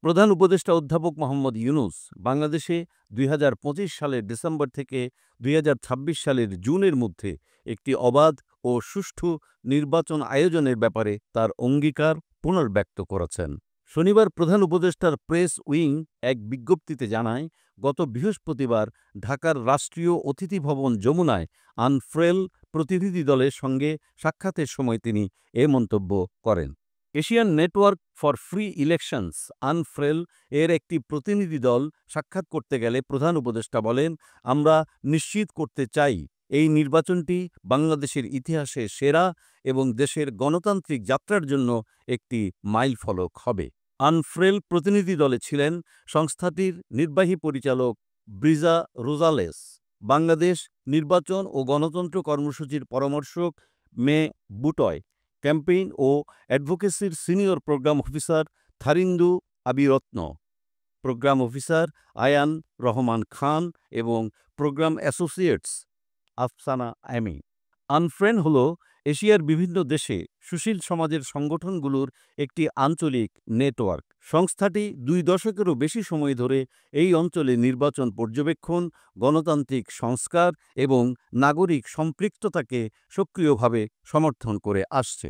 প্রধান উপদেষ্টা অধ্যাপক মোহাম্মদ ইউনূস বাংলাদেশে ২০২৫ সালের ডিসেম্বর থেকে ২০২৬ সালের জুনের মধ্যে একটি অবাধ ও সুষ্ঠু নির্বাচন আয়োজনের ব্যাপারে তার অঙ্গীকার পুনর্ব্যক্ত করেছেন। শনিবার প্রধান উপদেষ্টার প্রেস উইং এক বিজ্ঞপ্তিতে জানায়, গত বৃহস্পতিবার ঢাকার রাষ্ট্রীয় অতিথি ভবন যমুনায় আনফ্রেল প্রতিনিধি দলের সঙ্গে সাক্ষাতের সময় তিনি এ মন্তব্য করেন। Asian network for free elections ANFREL এর একটি প্রতিনিধি দল সাক্ষাৎ করতে গেলে প্রধান উপদেষ্টা বলেন, আমরা নিশ্চিত করতে চাই এই নির্বাচনটি বাংলাদেশের ইতিহাসে সেরা এবং দেশের গণতান্ত্রিক যাত্রার জন্য একটি মাইলফলক হবে। আনফ্রেল প্রতিনিধি দলে ছিলেন সংস্থাটির নির্বাহী পরিচালক ব্রিজা রোজালেস, বাংলাদেশ নির্বাচন ও গণতন্ত্র কর্মসূচির পরামর্শক মে বুটয়, ক্যাম্পেইন ও অ্যাডভোকেসির senior programme officer Tharindu Abeyratne, programme officer Ayan Rahman Khan এবং programme associates Afsana Amy. ANFREL হল এশিয়ার বিভিন্ন দেশে সুশীল সমাজের সংগঠনগুলোর একটি আঞ্চলিক নেটওয়ার্ক। সংস্থাটি ২ দশকেরও বেশি সময় ধরে এই অঞ্চলে নির্বাচন পর্যবেক্ষণ, গণতান্ত্রিক সংস্কার এবং নাগরিক সম্পৃক্ততাকে সক্রিয়ভাবে সমর্থন করে আসছে।